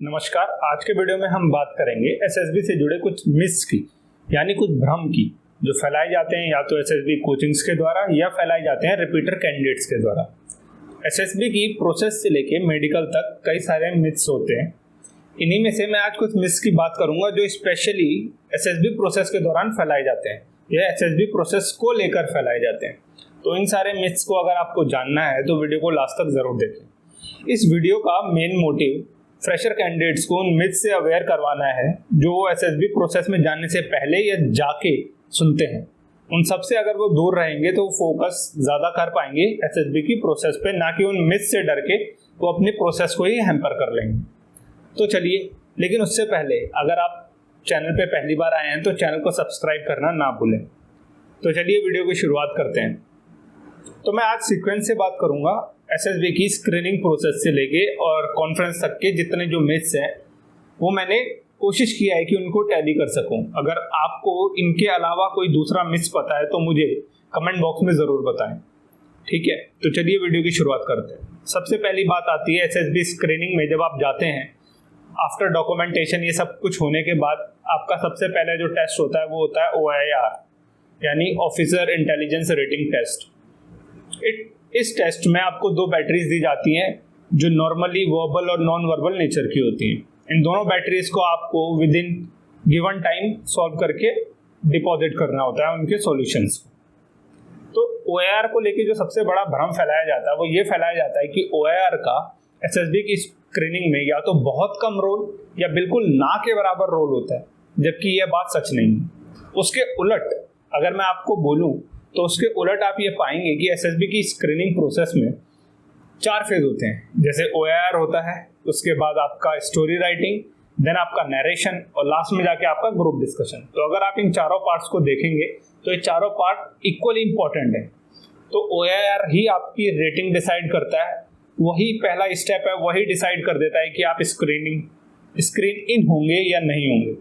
नमस्कार। आज के वीडियो में हम बात करेंगे एसएसबी से जुड़े कुछ मिथ्स की, यानी कुछ भ्रम की, जो फैलाए जाते हैं या तो एसएसबी कोचिंग्स के द्वारा या फैलाए जाते हैं रिपीटर कैंडिडेट्स के द्वारा। एसएसबी की प्रोसेस से लेके मेडिकल तक कई सारे मिथ्स होते हैं। इन्हीं में से मैं आज कुछ मिथ्स की बात करूंगा जो स्पेशली एसएसबी प्रोसेस के दौरान फैलाए जाते हैं या एसएसबी प्रोसेस को लेकर फैलाए जाते हैं। तो इन सारे मिथ्स को अगर आपको जानना है तो वीडियो को लास्ट तक जरूर देखें। इस वीडियो का मेन मोटिव फ्रेशर कैंडिडेट्स को उन मिथ्स से अवेयर करवाना है जो एसएसबी प्रोसेस में जाने से पहले या जाके सुनते हैं। उन सब से अगर वो दूर रहेंगे तो फोकस ज़्यादा कर पाएंगे एसएसबी की प्रोसेस पे, ना कि उन मिथ्स से डर के वो अपनी प्रोसेस को ही हैम्पर कर लेंगे। तो चलिए, लेकिन उससे पहले अगर आप चैनल पे पहली बार आए हैं तो चैनल को सब्सक्राइब करना ना भूलें। तो चलिए वीडियो की शुरुआत करते हैं। तो मैं आज सीक्वेंस से बात करूंगा एसएसबी की स्क्रीनिंग प्रोसेस से लेके और कॉन्फ्रेंस तक के जितने जो मिथ्स हैं वो मैंने कोशिश किया है कि उनको टैली कर सकूं। अगर आपको इनके अलावा कोई दूसरा मिथ्स पता है तो मुझे कमेंट बॉक्स में ज़रूर बताएं, ठीक है। तो चलिए वीडियो की शुरुआत करते हैं। सबसे पहली बात आती है एसएसबी स्क्रीनिंग में जब आप जाते हैं, आफ्टर डॉक्यूमेंटेशन ये सब कुछ होने के बाद आपका सबसे पहले जो टेस्ट होता है वो होता है OIR, यानी ऑफिसर इंटेलिजेंस रेटिंग टेस्ट। इस टेस्ट में आपको दो बैटरीज दी जाती हैं जो नॉर्मली वर्बल और नॉन वर्बल नेचर की होती हैं। इन दोनों बैटरीज को आपको with in given time solve करके डिपॉजिट करना होता है उनके सॉल्यूशंस को। तो OIR को लेके जो सबसे बड़ा भ्रम फैलाया जाता है वो ये फैलाया जाता है कि OIR का एसएसबी की स्क्रीनिंग में या तो बहुत कम रोल या बिल्कुल ना के बराबर रोल होता है, जबकि यह बात सच नहीं है। उसके उलट अगर मैं आपको बोलूं तो उसके उलट आप ये पाएंगे कि एसएसबी की स्क्रीनिंग प्रोसेस में 4 फेज होते हैं। जैसे OIR होता है, उसके बाद आपका स्टोरी राइटिंग, देन आपका नरेशन और लास्ट में जाके आपका ग्रुप डिस्कशन। तो अगर आप इन चारों पार्ट्स को देखेंगे तो ये चारों पार्ट इक्वली इंपॉर्टेंट है। तो OIR ही आपकी रेटिंग डिसाइड करता है, वही पहला स्टेप है, वही डिसाइड कर देता है कि आप स्क्रीन इन होंगे या नहीं होंगे।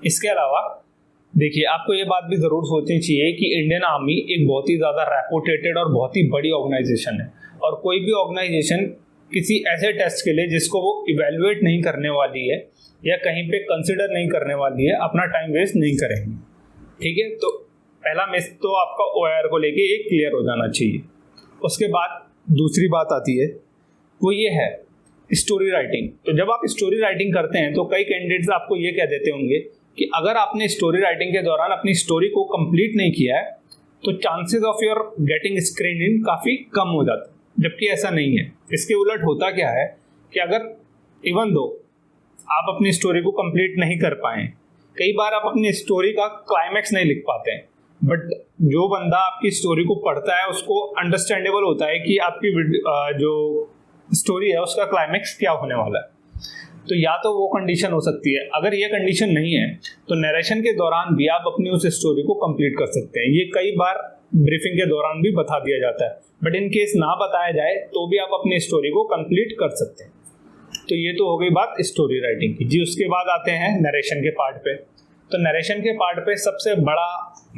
इसके अलावा देखिए, आपको ये बात भी ज़रूर सोचनी चाहिए कि इंडियन आर्मी एक बहुत ही ज़्यादा रेपुटेटेड और बहुत ही बड़ी ऑर्गेनाइजेशन है, और कोई भी ऑर्गेनाइजेशन किसी ऐसे टेस्ट के लिए जिसको वो इवेलुएट नहीं करने वाली है या कहीं पे कंसिडर नहीं करने वाली है अपना टाइम वेस्ट नहीं करेंगे, ठीक है। तो पहला मिस तो आपका OIR को लेके एक क्लियर हो जाना चाहिए। उसके बाद दूसरी बात आती है वो ये है स्टोरी राइटिंग। तो जब आप स्टोरी राइटिंग करते हैं तो कई कैंडिडेट्स आपको ये कह देते होंगे कि अगर आपने स्टोरी राइटिंग के दौरान अपनी स्टोरी को कंप्लीट नहीं किया है तो chances of your getting screen इन काफ़ी कम हो जाता है, जबकि ऐसा नहीं है। इसके उलट होता क्या है कि अगर इवन दो आप अपनी स्टोरी को कंप्लीट नहीं कर पाए, कई बार आप अपनी स्टोरी का क्लाइमैक्स नहीं लिख पाते हैं, बट जो बंदा आपकी स्टोरी को पढ़ता है उसको अंडरस्टैंडेबल होता है कि आपकी जो स्टोरी है उसका क्लाइमैक्स क्या होने वाला है। तो या तो वो कंडीशन हो सकती है। अगर ये कंडीशन नहीं है तो नरेशन के दौरान भी आप अपनी उस स्टोरी को कंप्लीट कर सकते हैं। ये कई बार ब्रीफिंग के दौरान भी बता दिया जाता है, बट इन केस ना बताया जाए तो भी आप अपनी स्टोरी को कंप्लीट कर सकते हैं। तो ये तो हो गई बात स्टोरी राइटिंग की जी। उसके बाद आते हैं नरेशन के पार्ट पे। तो नरेशन के पार्ट पे सबसे बड़ा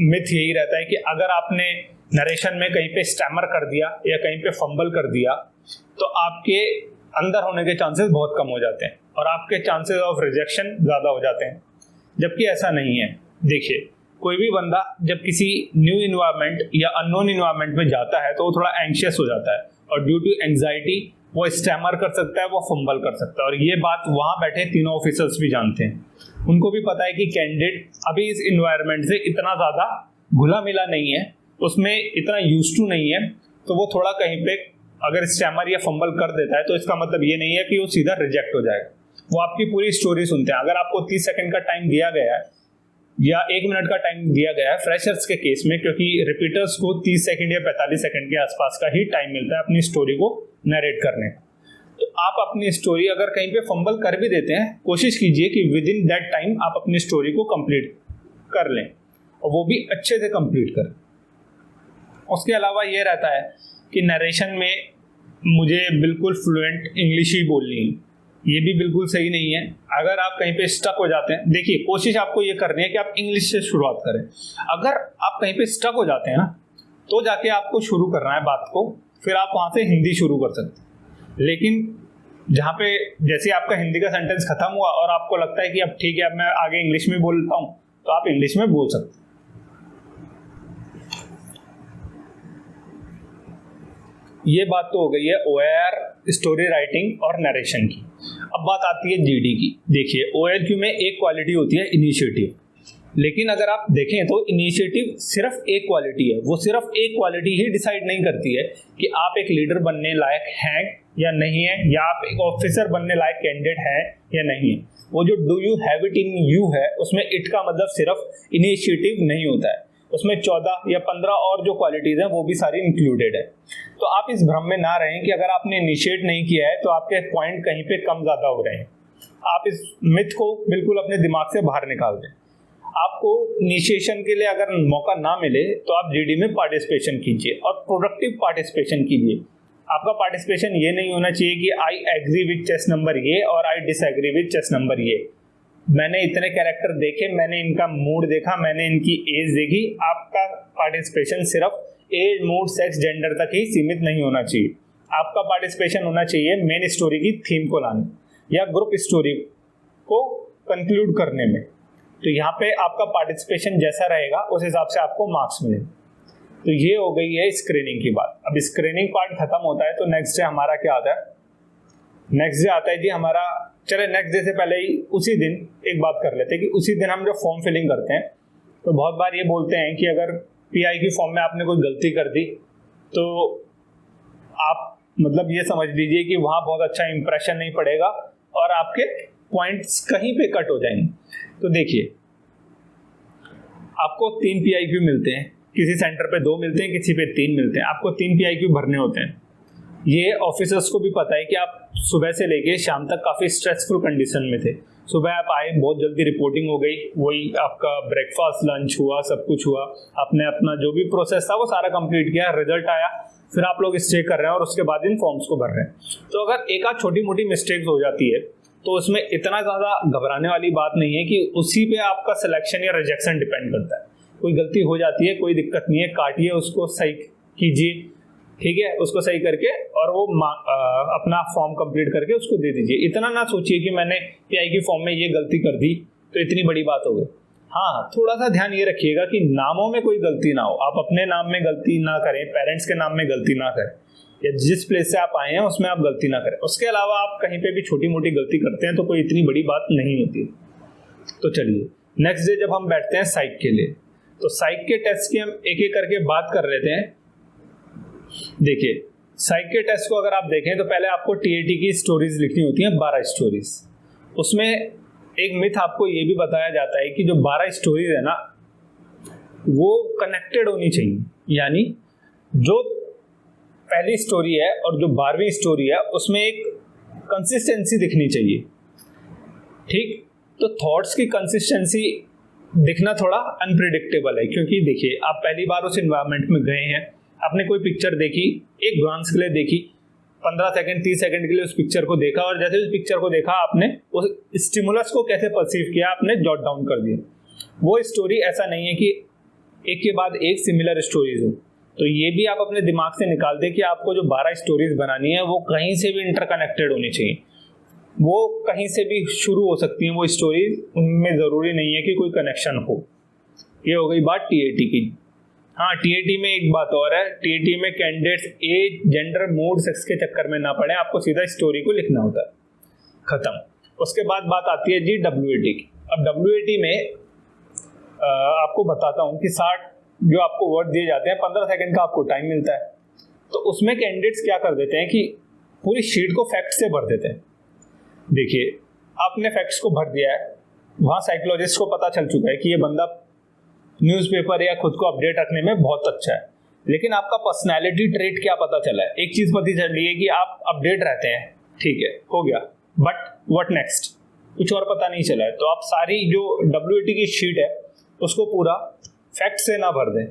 मिथ यही रहता है कि अगर आपने नरेशन में कहीं पे स्टैमर कर दिया या कहीं पे फंबल कर दिया तो आपके अंदर होने के चांसेस बहुत कम हो जाते हैं और आपके चांसेस ऑफ रिजेक्शन ज़्यादा हो जाते हैं, जबकि ऐसा नहीं है। देखिए, कोई भी बंदा जब किसी न्यू इन्वायरमेंट या अननोन इन्वायरमेंट में जाता है तो वो थोड़ा एंशियस हो जाता है और ड्यू टू एंजाइटी वो स्टैमर कर सकता है, वो फंबल कर सकता है। और ये बात वहाँ बैठे तीनों ऑफिसर्स भी जानते हैं। उनको भी पता है कि कैंडिडेट अभी इस इन्वायरमेंट से इतना ज़्यादा घुला मिला नहीं है, उसमें इतना यूज टू नहीं है, तो वो थोड़ा कहीं पे अगर स्टैमर या फंबल कर देता है तो इसका मतलब ये नहीं है कि वो सीधा रिजेक्ट हो जाएगा। वो आपकी पूरी स्टोरी सुनते हैं। अगर आपको 30 सेकंड का टाइम दिया गया है या 1 मिनट का टाइम दिया गया है फ्रेशर्स के केस में, क्योंकि रिपीटर्स को 30 सेकंड या 45 सेकंड के आसपास का ही टाइम मिलता है अपनी स्टोरी को नरेट करने का, तो आप अपनी स्टोरी अगर कहीं पे फंबल कर भी देते हैं, कोशिश कीजिए कि विद इन दैट टाइम आप अपनी स्टोरी को कंप्लीट कर लें और वो भी अच्छे से कंप्लीट करें। उसके अलावा ये रहता है कि नरेशन में मुझे बिल्कुल फ्लुएंट इंग्लिश ही बोलनी है, ये भी बिल्कुल सही नहीं है। अगर आप कहीं पे स्टक हो जाते हैं, देखिए कोशिश आपको ये करनी है कि आप इंग्लिश से शुरुआत करें। अगर आप कहीं पे स्टक हो जाते हैं ना तो जाके आपको शुरू करना है बात को, फिर आप वहाँ से हिंदी शुरू कर सकते हैं। लेकिन जहाँ पे जैसे आपका हिंदी का सेंटेंस खत्म हुआ और आपको लगता है कि अब ठीक है, अब मैं आगे इंग्लिश में बोलता हूँ, तो आप इंग्लिश में बोल सकते हैं। ये बात तो हो गई है OAR, स्टोरी राइटिंग और नरेशन की। अब बात आती है GD की। देखिए OLQ में एक क्वालिटी होती है इनिशिएटिव, लेकिन अगर आप देखें तो इनिशिएटिव सिर्फ एक क्वालिटी है, वो सिर्फ एक क्वालिटी ही डिसाइड नहीं करती है कि आप एक लीडर बनने लायक हैं या नहीं है, या आप एक ऑफिसर बनने लायक कैंडिडेट है या नहीं है। वो जो do you have it in you है, उसमें इट का मतलब सिर्फ इनिशिएटिव नहीं होता है, उसमें 14 या 15 और जो क्वालिटीज हैं वो भी सारी इंक्लूडेड है। तो आप इस भ्रम में ना रहें कि अगर आपने इनिशिएट नहीं किया है तो आपके पॉइंट कहीं पे कम ज्यादा हो रहे हैं। आप इस मिथ को बिल्कुल अपने दिमाग से बाहर निकाल दें। आपको इनिशिएशन के लिए अगर मौका ना मिले तो आप GD में पार्टिसिपेशन कीजिए और प्रोडक्टिव पार्टिसिपेशन कीजिए। आपका पार्टिसिपेशन ये नहीं होना चाहिए कि I agree with chase number ये और I disagree with chase number ये। मैंने इतने कैरेक्टर देखे, मैंने इनका मूड देखा, मैंने इनकी एज देखी। आपका पार्टिसिपेशन सिर्फ एज, मूड, सेक्स, जेंडर तक ही सीमित नहीं होना चाहिए। आपका पार्टिसिपेशन होना चाहिए मेन स्टोरी की थीम को लाने या ग्रुप स्टोरी को कंक्लूड करने में। तो यहाँ पे आपका पार्टिसिपेशन जैसा रहेगा उस हिसाब से आपको मार्क्स मिलेंगे। तो ये हो गई है स्क्रीनिंग की बात। अब स्क्रीनिंग पार्ट खत्म होता है तो नेक्स्ट डे हमारा क्या आता है? नेक्स्ट डे आता है जी हमारा, चले नेक्स्ट डे से पहले ही उसी दिन एक बात कर लेते हैं कि उसी दिन हम जो फॉर्म फिलिंग करते हैं, तो बहुत बार ये बोलते हैं कि अगर PI की फॉर्म में आपने कोई गलती कर दी तो आप मतलब ये समझ लीजिए कि वहाँ बहुत अच्छा इंप्रेशन नहीं पड़ेगा और आपके पॉइंट्स कहीं पे कट हो जाएंगे। तो देखिए आपको 3 PIQ मिलते हैं, किसी सेंटर पे 2 मिलते हैं, किसी पे 3 मिलते हैं। आपको 3 PIQ भरने होते हैं। ये ऑफिसर्स को भी पता है कि आप सुबह से लेके शाम तक काफ़ी स्ट्रेसफुल कंडीशन में थे। सुबह आप आए, बहुत जल्दी रिपोर्टिंग हो गई, वही आपका ब्रेकफास्ट, लंच हुआ, सब कुछ हुआ, आपने अपना जो भी प्रोसेस था वो सारा कंप्लीट किया, रिजल्ट आया, फिर आप लोग स्टे कर रहे हैं और उसके बाद इन फॉर्म्स को भर रहे हैं। तो अगर एक आध छोटी मोटी मिस्टेक्स हो जाती है तो उसमें इतना ज़्यादा घबराने वाली बात नहीं है कि उसी पे आपका सिलेक्शन या रिजेक्शन डिपेंड करता है। कोई गलती हो जाती है, कोई दिक्कत नहीं है, काटिए उसको, सही कीजिए, ठीक है, उसको सही करके और वो अपना फॉर्म कंप्लीट करके उसको दे दीजिए। इतना ना सोचिए कि मैंने PI की फॉर्म में ये गलती कर दी तो इतनी बड़ी बात हो गई। हाँ, थोड़ा सा ध्यान ये रखिएगा कि नामों में कोई गलती ना हो। आप अपने नाम में गलती ना करें, पेरेंट्स के नाम में गलती ना करें, या जिस प्लेस से आप आए हैं उसमें आप गलती ना करें। उसके अलावा आप कहीं पे भी छोटी मोटी गलती करते हैं तो कोई इतनी बड़ी बात नहीं होती। तो चलिए नेक्स्ट डे जब हम बैठते हैं साइक के लिए, तो साइक के टेस्ट की हम एक एक करके बात कर लेते हैं। देखिए साइक के टेस्ट को अगर आप देखें तो पहले आपको TAT की स्टोरीज लिखनी होती हैं, 12 स्टोरीज। उसमें एक मिथ आपको ये भी बताया जाता है कि जो 12 स्टोरीज है ना वो कनेक्टेड होनी चाहिए, यानी जो पहली स्टोरी है और जो 12वीं स्टोरी है उसमें एक कंसिस्टेंसी दिखनी चाहिए। ठीक, तो थॉट्स की कंसिस्टेंसी दिखना थोड़ा अनप्रिडिक्टेबल है, क्योंकि देखिए आप पहली बार उस एनवायरनमेंट में गए हैं, आपने कोई पिक्चर देखी, एक ग्लांस के लिए देखी, 15 सेकंड 30 सेकंड के लिए उस पिक्चर को देखा और जैसे उस पिक्चर को देखा आपने उस स्टिमुलस को कैसे परसीव किया, आपने जॉट डाउन कर दिया। वो स्टोरी ऐसा नहीं है कि एक के बाद एक सिमिलर स्टोरीज हो। तो ये भी आप अपने दिमाग से निकाल दें कि आपको जो 12 स्टोरीज बनानी है वो कहीं से भी इंटरकनेक्टेड होनी चाहिए। वो कहीं से भी शुरू हो सकती हैं वो स्टोरीज, उनमें ज़रूरी नहीं है कि कोई कनेक्शन हो। ये हो गई बात TAT की। हाँ, TAT में एक बात और है, TAT में candidates age, gender, mood, sex के चक्कर में ना पड़े, आपको सीधा स्टोरी को लिखना होता है, खत्म। उसके बाद बात आती है जी WAT की। अब WAT में आपको बताता हूँ कि 60 जो आपको वर्ड दिए जाते हैं, 15 सेकंड का आपको टाइम मिलता है। तो उसमें कैंडिडेट्स क्या कर देते हैं कि पूरी शीट को फैक्ट से भर देते हैं। देखिए आपने फैक्ट्स को भर दिया है, वहाँ साइकोलॉजिस्ट को पता चल चुका है कि ये बंदा न्यूज़पेपर या खुद को अपडेट रखने में बहुत अच्छा है, लेकिन आपका पर्सनैलिटी ट्रेट क्या पता चला है? एक चीज़ पता चली है कि आप अपडेट रहते हैं, ठीक है, हो गया, बट व्हाट नेक्स्ट, कुछ और पता नहीं चला है। तो आप सारी जो WAT की शीट है उसको पूरा फैक्ट से ना भर दें,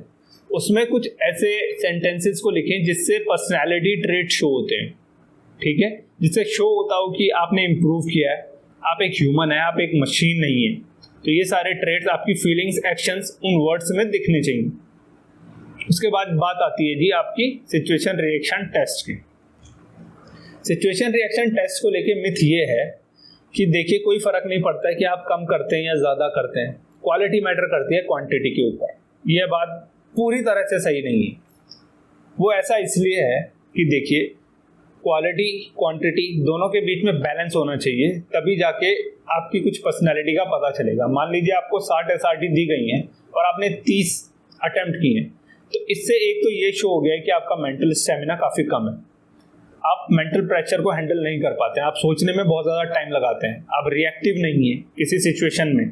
उसमें कुछ ऐसे सेंटेंसेस को लिखें जिससे पर्सनैलिटी ट्रेट शो होते हैं, ठीक है, जिससे शो होता हो कि आपने इम्प्रूव किया है, आप एक ह्यूमन है, आप एक मशीन नहीं है। तो ये सारे ट्रेट्स, आपकी फीलिंग्स, एक्शंस उन वर्ड्स में दिखने चाहिए। उसके बाद बात आती है जी आपकी सिचुएशन रिएक्शन टेस्ट की। सिचुएशन रिएक्शन टेस्ट को लेके मिथ ये है कि देखिए कोई फर्क नहीं पड़ता है कि आप कम करते हैं या ज़्यादा करते हैं, क्वालिटी मैटर करती है क्वांटिटी के ऊपर। यह बात पूरी तरह से सही नहीं है। वो ऐसा इसलिए है कि देखिए क्वालिटी क्वांटिटी दोनों के बीच में बैलेंस होना चाहिए, तभी जाके आपकी कुछ पर्सनैलिटी का पता चलेगा। मान लीजिए आपको 60 SRT दी गई हैं और आपने 30 अटेम्प्ट किए हैं, तो इससे एक तो ये शो हो गया है कि आपका मेंटल स्टेमिना काफ़ी कम है, आप मेंटल प्रेशर को हैंडल नहीं कर पाते हैं, आप सोचने में बहुत ज़्यादा टाइम लगाते हैं, आप रिएक्टिव नहीं है किसी सिचुएशन में,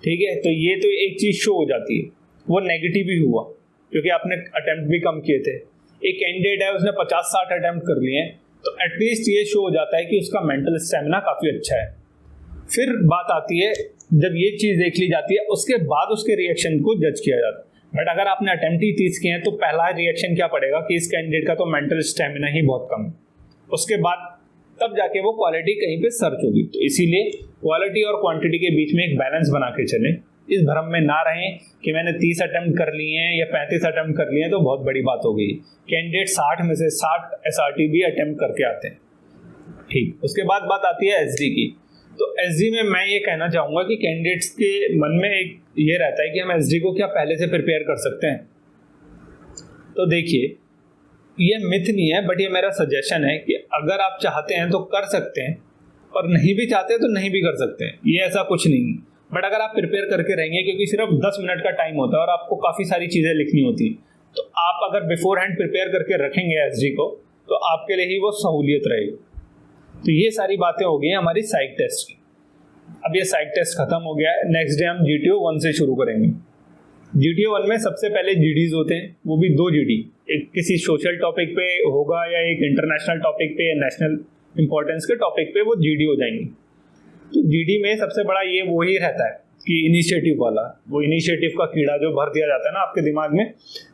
ठीक है। तो ये तो एक चीज़ शो हो जाती है, वो नेगेटिव ही हुआ क्योंकि आपने अटेम्प्ट भी कम किए थे। एक कैंडिडेट है उसने 50-60 अटेम्प्ट कर लिए हैं, तो एटलीस्ट ये शो हो जाता है कि उसका मेंटल स्टेमिना काफ़ी अच्छा है। फिर बात आती है, जब ये चीज़ देख ली जाती है उसके बाद उसके रिएक्शन को जज किया जाता है। बट अगर आपने अटेम्प्ट ही 30 किए हैं तो पहला रिएक्शन क्या पड़ेगा कि इस कैंडिडेट का तो मेंटल स्टेमिना ही बहुत कम है, उसके बाद तब जाके वो क्वालिटी कहीं पे सर्च होगी। तो इसीलिए क्वालिटी और क्वांटिटी के बीच में एक बैलेंस बना के चलें, इस भ्रम में ना रहें कि मैंने 30 अटेम्प्ट कर लिए हैं या 35 अटेम्प्ट कर लिए हैं तो बहुत बड़ी बात हो गई। कैंडिडेट 60 में से 60 SRT भी अटेम्प्ट करके आते हैं, ठीक। उसके बाद बात आती है SD की। तो SD में मैं ये कहना चाहूँगा कि कैंडिडेट्स के मन में एक ये रहता है कि हम SD को क्या पहले से प्रिपेयर कर सकते हैं। तो देखिए ये मिथ नहीं है, बट ये मेरा सजेशन है कि अगर आप चाहते हैं तो कर सकते हैं और नहीं भी चाहते तो नहीं भी कर सकते हैं, ये ऐसा कुछ नहीं। बट अगर आप प्रिपेयर करके रहेंगे, क्योंकि सिर्फ 10 मिनट का टाइम होता है और आपको काफ़ी सारी चीज़ें लिखनी होती है, तो आप अगर बिफोर हैंड प्रिपेयर करके रखेंगे SD को तो आपके लिए ही वो सहूलियत रहेगी। तो ये सारी बातें हो गई हैं हमारी साइक टेस्ट की। अब ये साइक टेस्ट खत्म हो गया है, नेक्स्ट डे हम GTO 1 से शुरू करेंगे। GTO 1 में सबसे पहले GDs होते हैं, वो भी 2 GD, एक किसी सोशल टॉपिक पे होगा या एक इंटरनेशनल टॉपिक पे या नेशनल इंपॉर्टेंस के टॉपिक पे वो GD हो जाएंगे। तो GD में सबसे बड़ा ये वही रहता है कि इनिशिएटिव वाला, वो इनिशिएटिव का कीड़ा जो भर दिया जाता है ना आपके दिमाग में,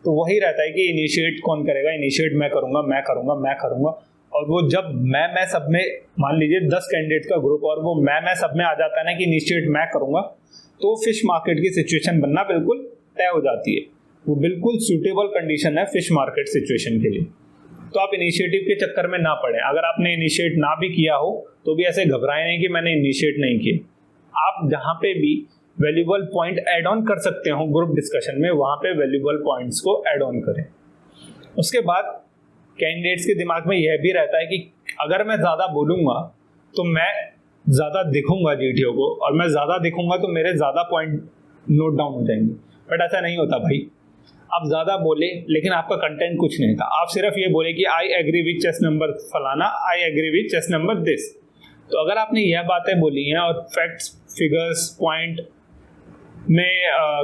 तो वही रहता है कि इनिशिएट कौन करेगा, इनिशिएट मैं करूँगा, मैं करूँगा, मैं करूँगा। और वो जब मैं सब में, मान लीजिए 10 कैंडिडेट का ग्रुप और वो मैं सब में आ जाता है ना कि इनिशिएट मैं करूँगा, तो फिश मार्केट की सिचुएशन बनना बिल्कुल तय हो जाती है। वो बिल्कुल सूटेबल कंडीशन है फिश मार्केट सिचुएशन के लिए। तो आप इनिशिएटिव के चक्कर में ना पड़े। अगर आपने इनिशिएट ना भी किया हो तो भी ऐसे घबराए नहीं कि मैंने इनिशिएट नहीं किया। आप जहाँ पे भी वैल्यूबल पॉइंट ऐड ऑन कर सकते हो ग्रुप डिस्कशन में, वहाँ पे वैल्यूबल पॉइंट्स को ऐड ऑन करें। उसके बाद कैंडिडेट्स के दिमाग में यह भी रहता है कि अगर मैं ज़्यादा बोलूँगा तो मैं ज़्यादा दिखूंगा GTO को, और मैं ज़्यादा दिखूंगा तो मेरे ज़्यादा पॉइंट नोट डाउन हो जाएंगे। बट ऐसा नहीं होता भाई, आप ज़्यादा बोले लेकिन आपका कंटेंट कुछ नहीं था। आप सिर्फ ये बोले कि I agree with chess number फलाना, I agree with chess number this. तो अगर आपने यह बातें बोली हैं और फैक्ट्स, फिगर्स, पॉइंट में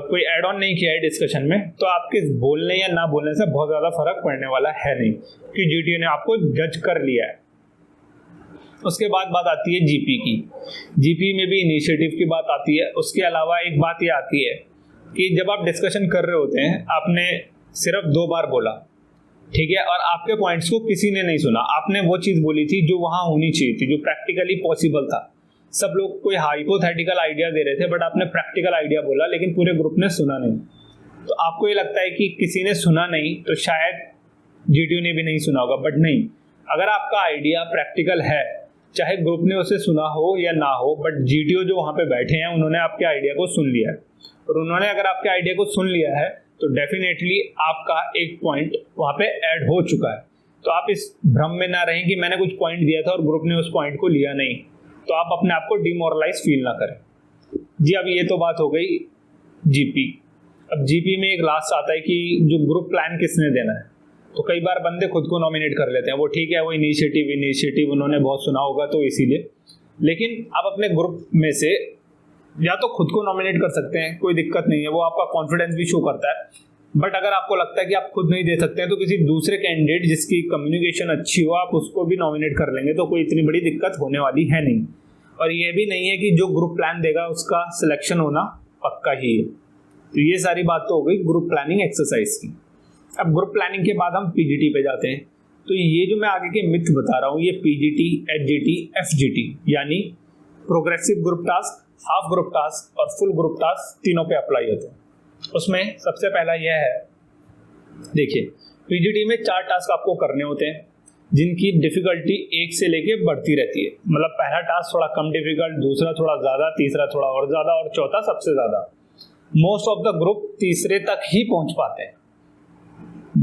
कोई एड ऑन नहीं किया है डिस्कशन में, तो आपके बोलने या ना बोलने से बहुत ज़्यादा फर्क पड़ने वाला है नहीं, कि GTO ने आपको जज कर लिया है। उसके बाद बात आती है GP की। GP में भी इनिशिएटिव की बात आती है। उसके अलावा एक बात ये आती है कि जब आप डिस्कशन कर रहे होते हैं, आपने सिर्फ 2 बार बोला, ठीक है, और आपके पॉइंट्स को किसी ने नहीं सुना। आपने वो चीज़ बोली थी जो वहाँ होनी चाहिए थी, जो प्रैक्टिकली पॉसिबल था। सब लोग कोई हाइपोथेटिकल आइडिया दे रहे थे, बट आपने प्रैक्टिकल आइडिया बोला, लेकिन पूरे ग्रुप ने सुना नहीं। तो आपको ये लगता है कि किसी ने सुना नहीं तो शायद GTO ने भी नहीं सुना होगा, बट नहीं। अगर आपका आइडिया प्रैक्टिकल है, चाहे ग्रुप ने उसे सुना हो या ना हो, बट GTO जो वहाँ पे बैठे हैं उन्होंने आपके आइडिया को सुन लिया है, और उन्होंने अगर आपके आइडिया को सुन लिया है तो डेफिनेटली आपका एक पॉइंट वहाँ पे ऐड हो चुका है। तो आप इस भ्रम में ना रहें कि मैंने कुछ पॉइंट दिया था और ग्रुप ने उस पॉइंट को लिया नहीं, तो आप अपने आप को डिमोरलाइज फील ना करें। जी, अब ये तो बात हो गई GP। अब GP में एक लास्ट आता है कि जो ग्रुप प्लान किसने देना है। तो कई बार बंदे खुद को नॉमिनेट कर लेते हैं, वो ठीक है, वो इनिशिएटिव उन्होंने बहुत सुना होगा तो इसीलिए। लेकिन आप अपने ग्रुप में से या तो खुद को नॉमिनेट कर सकते हैं, कोई दिक्कत नहीं है, वो आपका कॉन्फिडेंस भी शो करता है। बट अगर आपको लगता है कि आप खुद नहीं दे सकते हैं तो किसी दूसरे कैंडिडेट जिसकी कम्युनिकेशन अच्छी हो, आप उसको भी नॉमिनेट कर लेंगे, तो कोई इतनी बड़ी दिक्कत होने वाली है नहीं। और ये भी नहीं है कि जो ग्रुप प्लान देगा उसका सिलेक्शन होना पक्का ही है। तो ये सारी बात तो हो गई ग्रुप प्लानिंग एक्सरसाइज की। अब ग्रुप प्लानिंग के बाद हम PGT पे जाते हैं। तो ये जो मैं आगे के मिथ बता रहा हूँ, ये PGT, HGT, FGT यानी progressive group task, half group task और फुल ग्रुप टास्क तीनों पे अप्लाई होते हैं। उसमें सबसे पहला यह है, देखिए PGT में 4 टास्क आपको करने होते हैं, जिनकी डिफिकल्टी 1 से लेके बढ़ती रहती है। मतलब पहला टास्क थोड़ा कम डिफिकल्ट, दूसरा थोड़ा ज़्यादा, तीसरा थोड़ा और ज़्यादा, और चौथा सबसे ज़्यादा। मोस्ट ऑफ द ग्रुप तीसरे तक ही पहुंच पाते हैं,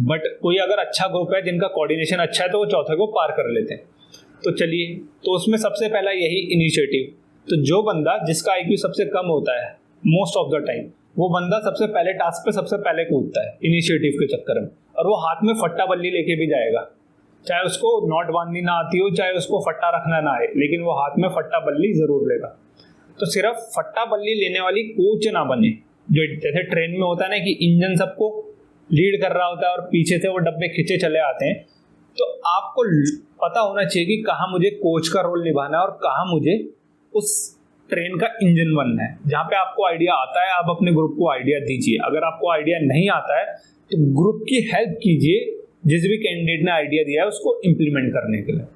बट कोई अगर अच्छा ग्रुप है जिनका कोऑर्डिनेशन अच्छा है तो वो चौथे को पार कर लेते हैं। तो चलिए, तो उसमें सबसे पहला यही इनिशिएटिव। तो जो बंदा जिसका IQ सबसे कम होता है मोस्ट ऑफ द टाइम, वो बंदा सबसे पहले टास्क पे सबसे पहले कूदता है इनिशिएटिव के चक्कर में, और वो हाथ में फट्टा बल्ली लेके भी जाएगा। चाहे उसको नॉट बांधनी ना आती हो, चाहे उसको फट्टा रखना ना आए, लेकिन वो हाथ में फट्टा बल्ली जरूर लेगा। तो सिर्फ फट्टा बल्ली लेने वाली कोच ना बने, जो जैसे ट्रेन में होता है ना कि इंजन सबको लीड कर रहा होता है और पीछे से वो डब्बे खींचे चले आते हैं। तो आपको पता होना चाहिए कि कहाँ मुझे कोच का रोल निभाना है और कहाँ मुझे उस ट्रेन का इंजन बनना है। जहाँ पे आपको आइडिया आता है, आप अपने ग्रुप को आइडिया दीजिए। अगर आपको आइडिया नहीं आता है तो ग्रुप की हेल्प कीजिए, जिस भी कैंडिडेट ने आइडिया दिया है उसको इम्प्लीमेंट करने के लिए।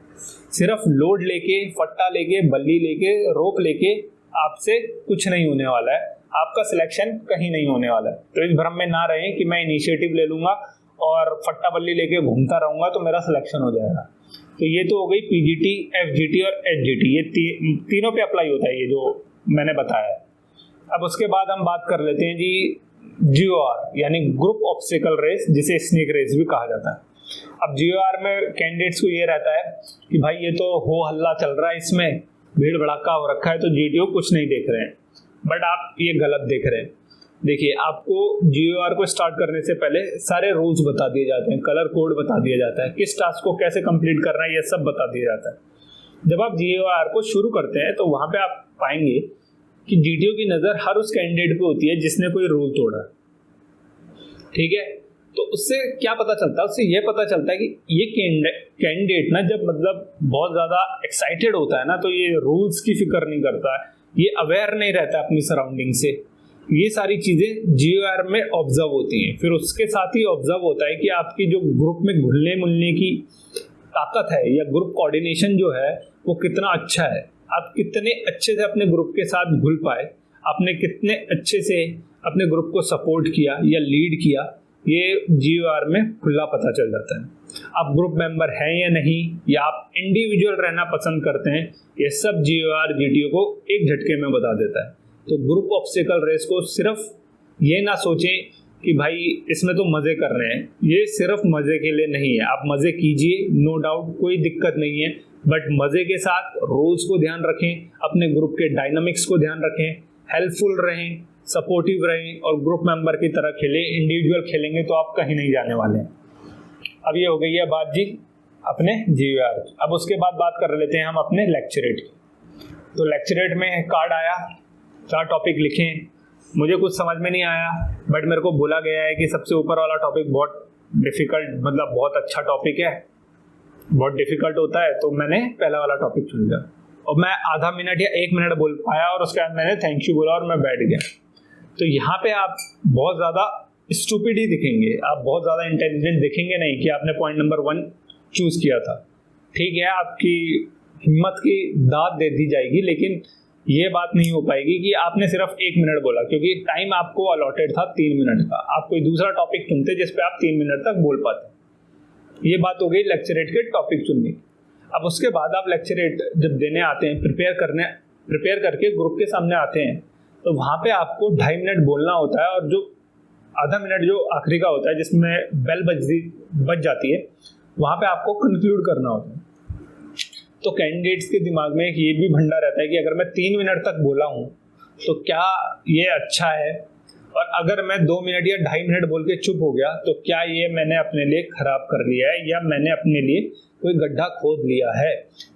सिर्फ लोड लेके, फट्टा लेके, बल्ली लेके, रोप लेके आपसे कुछ नहीं होने वाला है, आपका सिलेक्शन कहीं नहीं होने वाला है। तो इस भ्रम में ना रहें कि मैं इनिशिएटिव ले लूंगा और फट्टा बल्ली लेके घूमता रहूंगा तो मेरा सिलेक्शन हो जाएगा। तो ये तो हो गई PGT, FGT और HGT, ये तीनों पे अप्लाई होता है ये जो मैंने बताया। अब उसके बाद हम बात कर लेते हैं जी GOR, यानी ग्रुप ऑब्स्टिकल रेस, जिसे स्नेक रेस भी कहा जाता है। अब GOR में कैंडिडेट्स को ये रहता है कि भाई ये तो हो हल्ला चल रहा है, इसमें भीड़ भड़ाका हो रखा है, तो GTO कुछ नहीं देख रहे हैं। बट आप ये गलत देख रहे हैं। देखिए, आपको GOR को स्टार्ट करने से पहले सारे रूल्स बता दिए जाते हैं, कलर कोड बता दिया जाता है, किस टास्क को कैसे कंप्लीट करना है, ये सब बता दिया जाता है। जब आप GOR को शुरू करते हैं तो वहाँ पे आप पाएंगे कि GTO की नज़र हर उस कैंडिडेट पे होती है जिसने कोई रूल तोड़ा। ठीक है, तो उससे क्या पता चलता है? उससे ये पता चलता है कि ये कैंडिडेट ना जब मतलब बहुत ज़्यादा एक्साइटेड होता है ना, तो ये रूल्स की फिक्र नहीं करता है, ये अवेयर नहीं रहता अपनी सराउंडिंग से। ये सारी चीज़ें GOR में ऑब्जर्व होती हैं। फिर उसके साथ ही ऑब्जर्व होता है कि आपकी जो ग्रुप में घुलने मिलने की ताकत है या ग्रुप कोऑर्डिनेशन जो है वो कितना अच्छा है, आप कितने अच्छे से अपने ग्रुप के साथ घुल पाए, आपने कितने अच्छे से अपने ग्रुप को सपोर्ट किया या लीड किया, ये GOR में खुला पता चल जाता है। आप ग्रुप मेंबर हैं या नहीं, या आप इंडिविजुअल रहना पसंद करते हैं, ये सब GOR GTO को एक झटके में बता देता है। तो ग्रुप ऑब्स्टिकल रेस को सिर्फ ये ना सोचें कि भाई इसमें तो मज़े कर रहे हैं, ये सिर्फ मज़े के लिए नहीं है। आप मज़े कीजिए, नो डाउट, कोई दिक्कत नहीं है, बट मज़े के साथ रूल्स को ध्यान रखें, अपने ग्रुप के डायनामिक्स को ध्यान रखें, हेल्पफुल रहें, सपोर्टिव रहें और ग्रुप मेंबर की तरह खेलें। इंडिविजुअल खेलेंगे तो आप कहीं नहीं जाने वाले हैं। अब ये हो गई है बात जी अपने GOR। अब उसके बाद बात कर लेते हैं हम अपने लेक्चरेट की। तो लेक्चरेट में कार्ड आया, 4 टॉपिक लिखें। मुझे कुछ समझ में नहीं आया, बट मेरे को बोला गया है कि सबसे ऊपर वाला टॉपिक बहुत डिफ़िकल्ट, मतलब बहुत अच्छा टॉपिक है, बहुत डिफ़िकल्ट होता है, तो मैंने पहला वाला टॉपिक चुन लिया। और मैं आधा मिनट या 1 मिनट बोल पाया और उसके बाद मैंने थैंक यू बोला और मैं बैठ गया। तो यहाँ पे आप बहुत ज़्यादा स्टूपिड ही दिखेंगे, आप बहुत ज़्यादा इंटेलिजेंट दिखेंगे नहीं कि आपने पॉइंट नंबर 1 चूज़ किया था। ठीक है, आपकी हिम्मत की दाद दे दी जाएगी, लेकिन ये बात नहीं हो पाएगी कि आपने सिर्फ 1 मिनट बोला, क्योंकि टाइम आपको अलॉटेड था 3 मिनट का। आप कोई दूसरा टॉपिक चुनते जिस पे आप 3 मिनट तक बोल पाते। ये बात हो गई लेक्चरेट के टॉपिक चुनने। अब उसके बाद आप लेक्चरेट जब देने आते हैं, प्रिपेयर करके ग्रुप के सामने आते हैं, तो वहाँ पे आपको 2.5 मिनट बोलना होता है, और जो आधा मिनट जो आखिरी का होता है जिसमें बेल बज जाती है, वहाँ पे आपको कंक्लूड करना होता है। तो कैंडिडेट्स के दिमाग में एक ये भी भंडा रहता है कि अगर मैं 3 मिनट तक बोला हूँ तो क्या ये अच्छा है, और अगर मैं 2 मिनट या 2.5 मिनट बोल के चुप हो गया तो क्या ये मैंने अपने लिए खराब कर लिया है या मैंने अपने लिए कोई गड्ढा खोद लिया है।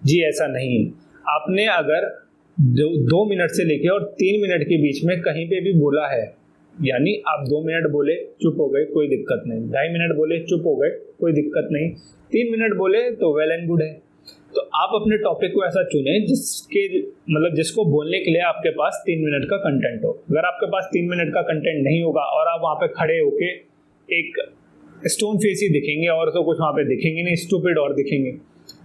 जी ऐसा नहीं है। आपने अगर 2 मिनट से लेके और 3 मिनट के बीच में कहीं पे भी बोला है, यानी आप 2 मिनट बोले चुप हो गए, कोई दिक्कत नहीं, 2.5 मिनट बोले चुप हो गए, कोई दिक्कत नहीं, 3 मिनट बोले तो वेल एंड गुड है। तो आप अपने टॉपिक को ऐसा चुने जिसको बोलने के लिए आपके पास 3 मिनट का कंटेंट हो। अगर आपके पास 3 मिनट का कंटेंट नहीं होगा और आप वहाँ पे खड़े होके एक स्टोन फेस ही दिखेंगे और तो कुछ वहाँ पे दिखेंगे नहीं, स्टूपिड और दिखेंगे,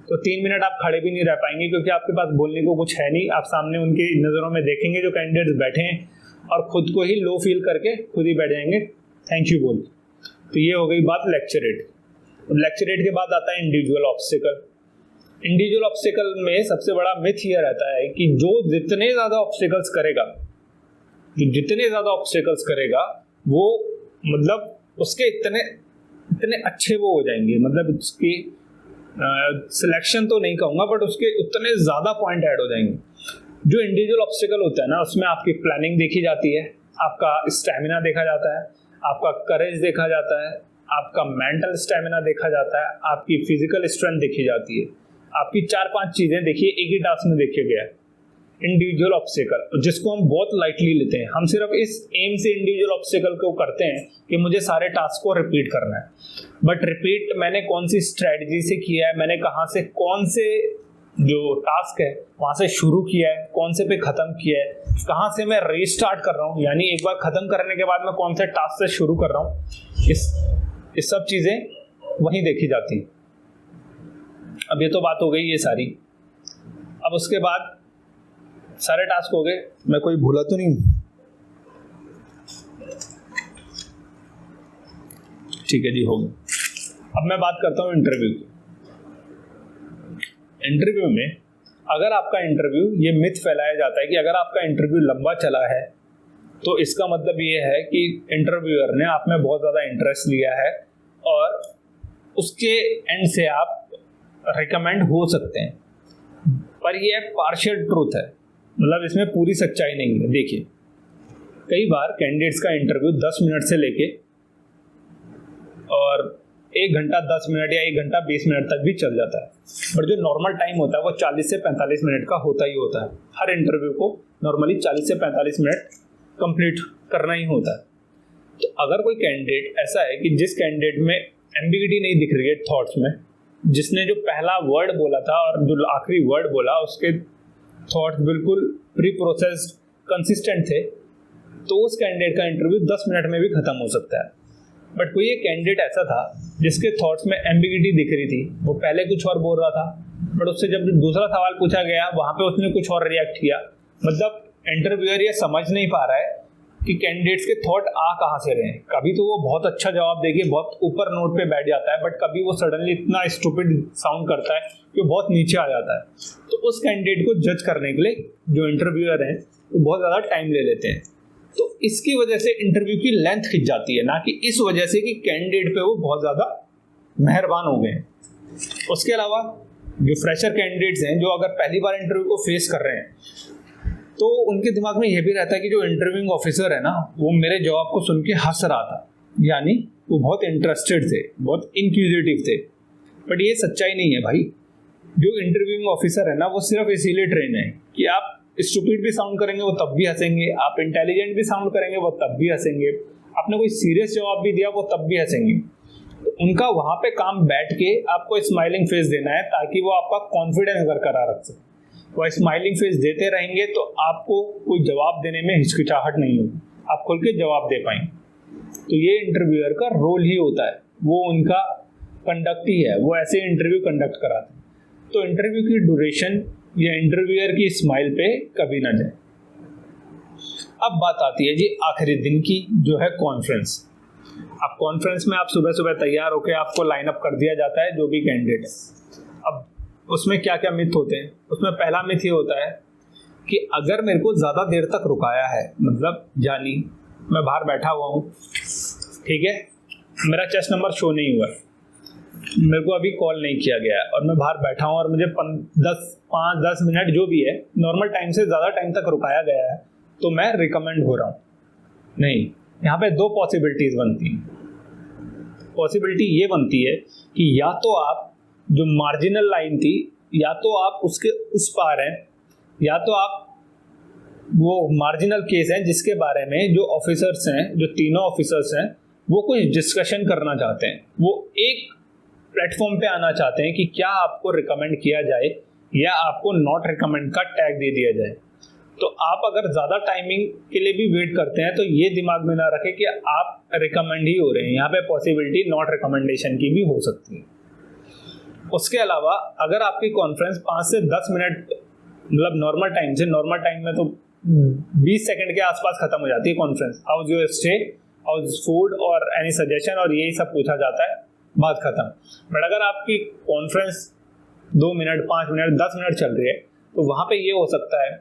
तो 3 मिनट आप खड़े भी नहीं रह पाएंगे, क्योंकि आपके पास बोलने को कुछ है नहीं। आप सामने उनकी नज़रों में देखेंगे जो कैंडिडेट्स बैठे हैं और खुद को ही लो फील करके खुद ही बैठ जाएंगे थैंक यू बोल। तो ये हो गई बात लेक्चरेट। लेक्चरेट के बाद आता है इंडिविजुअल ऑब्स्टिकल। इंडिविजुअल ऑब्स्टिकल में सबसे बड़ा मिथ ये रहता है कि जो जितने ज़्यादा ऑब्स्टिकल्स करेगा वो मतलब उसके इतने अच्छे वो हो जाएंगे, मतलब उसकी सिलेक्शन तो नहीं कहूँगा बट उसके उतने ज़्यादा पॉइंट ऐड हो जाएंगे। जो इंडिविजुअल ऑब्स्टिकल होता है ना, उसमें आपकी प्लानिंग देखी जाती है, आपका स्टैमिना देखा जाता है, आपका करेज देखा जाता है, आपका मेंटल स्टैमिना देखा जाता है, आपकी फिजिकल स्ट्रेंथ देखी जाती है, आपकी 4-5 चीज़ें देखिए एक ही टास्क में देखा गया है। इंडिविजुअल ऑब्स्टिकल जिसको हम बहुत लाइटली लेते हैं, हम सिर्फ इस एम से इंडिविजुअल ऑब्स्टिकल को करते हैं कि मुझे सारे टास्क को रिपीट करना है, बट रिपीट मैंने कौन सी स्ट्रेटजी से किया है, मैंने कहाँ से कौन से जो टास्क है वहाँ से शुरू किया है, कौन से पे ख़त्म किया है, कहाँ से मैं रीस्टार्ट कर रहा हूँ, यानी एक बार ख़त्म करने के बाद मैं कौन से टास्क से शुरू कर रहा हूँ, इस सब चीज़ें वहीं देखी जाती हैं। अब ये तो बात हो गई ये सारी। अब उसके बाद सारे टास्क हो गए, मैं कोई भूला तो नहीं? ठीक है जी, हो गया। अब मैं बात करता हूँ इंटरव्यू की। इंटरव्यू में अगर आपका इंटरव्यू, ये मिथ फैलाया जाता है कि अगर आपका इंटरव्यू लंबा चला है तो इसका मतलब ये है कि इंटरव्यूअर ने आप में बहुत ज़्यादा इंटरेस्ट लिया है और उसके एंड से आप रिकमेंड हो सकते हैं, पर ये पार्शियल ट्रूथ है, मतलब इसमें पूरी सच्चाई नहीं है। देखिए, कई बार कैंडिडेट्स का इंटरव्यू 10 मिनट से लेके और 1 घंटा 10 मिनट या 1 घंटा 20 मिनट तक भी चल जाता है, पर जो नॉर्मल टाइम होता है वो 40 से 45 मिनट का होता ही होता है। हर इंटरव्यू को नॉर्मली 40 से 45 मिनट कंप्लीट करना ही होता है। तो अगर कोई कैंडिडेट ऐसा है कि जिस कैंडिडेट में एम्बिगिटी नहीं दिख रही है थॉट्स में, जिसने जो पहला वर्ड बोला था और जो आखिरी वर्ड बोला उसके थॉट्स बिल्कुल प्री प्रोसेस्ड कंसिस्टेंट थे, तो उस कैंडिडेट का इंटरव्यू 10 मिनट में भी खत्म हो सकता है। बट कोई एक कैंडिडेट ऐसा था जिसके थॉट्स में एम्बिगिटी दिख रही थी, वो पहले कुछ और बोल रहा था, बट उससे जब दूसरा सवाल पूछा गया वहाँ पे उसने कुछ और रिएक्ट किया। मतलब इंटरव्यूअर ये समझ नहीं पा रहा है कि कैंडिडेट्स के थॉट आ कहाँ से रहे हैं। कभी तो वो बहुत अच्छा जवाब देके बहुत ऊपर नोट पे बैठ जाता है, बट कभी वो सडनली इतना स्टूपिड साउंड करता है कि वो बहुत नीचे आ जाता है। तो उस कैंडिडेट को जज करने के लिए जो इंटरव्यूअर हैं वो बहुत ज़्यादा टाइम ले लेते हैं। तो इसकी वजह से इंटरव्यू की लेंथ खिंच जाती है, ना कि इस वजह से कि कैंडिडेट पे वो बहुत ज़्यादा मेहरबान हो गए हैं। उसके अलावा जो फ्रेशर कैंडिडेट्स हैं, जो अगर पहली बार इंटरव्यू को फेस कर रहे हैं, तो उनके दिमाग में यह भी रहता है कि जो इंटरव्यूइंग ऑफिसर है ना, वो मेरे जवाब को सुन के हंस रहा था, यानी वो बहुत इंटरेस्टेड थे, बहुत इंक्विजिटिव थे। बट ये सच्चाई नहीं है भाई। जो इंटरव्यूइंग ऑफिसर है ना, वो सिर्फ इसीलिए ट्रेन है कि आप स्टूपिड भी साउंड करेंगे वो तब भी हंसेंगे, आप इंटेलिजेंट भी साउंड करेंगे वो तब भी हंसेंगे, आपने कोई सीरियस जवाब भी दिया वो तब भी हंसेंगे। तो उनका वहाँ पे काम बैठ के आपको स्माइलिंग फेस देना है ताकि वो आपका कॉन्फिडेंस बरकरार रख सके। वो स्माइलिंग फेस देते रहेंगे तो आपको कोई जवाब देने में हिचकिचाहट नहीं होगी, आप खुल के जवाब दे पाएंगे। तो ये इंटरव्यूअर का रोल ही होता है, वो उनका कंडक्ट ही है, वो ऐसे इंटरव्यू कंडक्ट कराते हैं। तो इंटरव्यू की ड्यूरेशन या इंटरव्यूअर की स्माइल पे कभी ना जाए। अब बात आती है जी आखिरी दिन की, जो है कॉन्फ्रेंस। अब कॉन्फ्रेंस में आप सुबह सुबह तैयार होकर आपको लाइन अप कर दिया जाता है जो भी कैंडिडेट है। अब उसमें क्या क्या मिथ होते हैं? उसमें पहला मिथ ये होता है कि अगर मेरे को ज़्यादा देर तक रुकाया है, मतलब जानी मैं बाहर बैठा हुआ हूँ, ठीक है, मेरा चेस्ट नंबर शो नहीं हुआ, मेरे को अभी कॉल नहीं किया गया है और मैं बाहर बैठा हूँ और मुझे 5-10 मिनट जो भी है नॉर्मल टाइम से ज़्यादा टाइम तक रुकाया गया है, तो मैं रिकमेंड हो रहा हूँ। नहीं, यहाँ पे 2 पॉसिबिलिटीज़ बनती हैं। पॉसिबिलिटी ये बनती है कि या तो आप जो मार्जिनल लाइन थी, या तो आप उसके उस पार हैं, या तो आप वो मार्जिनल केस है जिसके बारे में जो ऑफिसर्स हैं, जो तीनों ऑफिसर्स हैं, वो कुछ डिस्कशन करना चाहते हैं। वो एक प्लेटफॉर्म पे आना चाहते हैं कि क्या आपको रिकमेंड किया जाए या आपको नॉट रिकमेंड का टैग दे दिया जाए। तो आप अगर ज़्यादा टाइमिंग के लिए भी वेट करते हैं तो ये दिमाग में ना रखें कि आप रिकमेंड ही हो रहे हैं, यहाँ पे पॉसिबिलिटी नॉट रिकमेंडेशन की भी हो सकती है। उसके अलावा अगर आपकी कॉन्फ्रेंस 5 से 10 मिनट, मतलब नॉर्मल टाइम से, नॉर्मल टाइम में तो 20 सेकंड के आसपास खत्म हो जाती है conference, how's your stay, how's food और एनी सजेशन, और यही सब पूछा जाता है, बात खत्म। बट अगर आपकी कॉन्फ्रेंस 2 मिनट, 5 मिनट, 10 मिनट चल रही है, तो वहाँ पे ये हो सकता है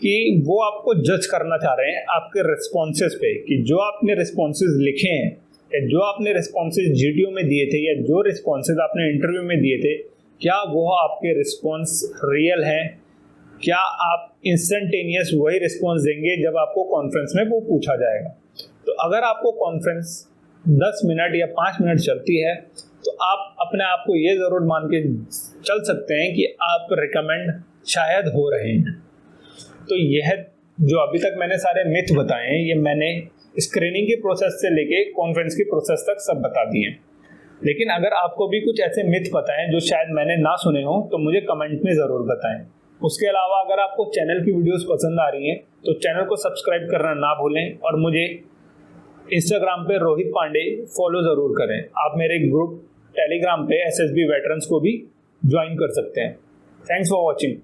कि वो आपको जज करना चाह रहे हैं आपके रिस्पॉन्सेज पे, कि जो आपने रिस्पॉन्सेज लिखे हैं या जो आपने रिस्पॉन्सेज जीटीओ में दिए थे या जो रिस्पॉन्सेज आपने इंटरव्यू में दिए थे, क्या वो आपके रिस्पॉन्स रियल हैं, क्या आप इंस्टेंटेनियस वही रिस्पॉन्स देंगे जब आपको कॉन्फ्रेंस में वो पूछा जाएगा। तो अगर आपको कॉन्फ्रेंस 10 मिनट या 5 मिनट चलती है तो आप अपने आप को ये ज़रूर मान के चल सकते हैं कि आप रिकमेंड शायद हो रहे हैं। तो यह जो अभी तक मैंने सारे मिथ बताए हैं, ये मैंने स्क्रीनिंग के प्रोसेस से लेके कॉन्फ्रेंस की प्रोसेस तक सब बता दिए हैं। लेकिन अगर आपको भी कुछ ऐसे मिथ पता हैं जो शायद मैंने ना सुने हो तो मुझे कमेंट में ज़रूर बताएं। उसके अलावा अगर आपको चैनल की वीडियोस पसंद आ रही हैं तो चैनल को सब्सक्राइब करना ना भूलें और मुझे इंस्टाग्राम पे रोहित पांडे फॉलो ज़रूर करें। आप मेरे ग्रुप टेलीग्राम पे SSB वेटरन्स को भी ज्वाइन कर सकते हैं। Thanks for watching.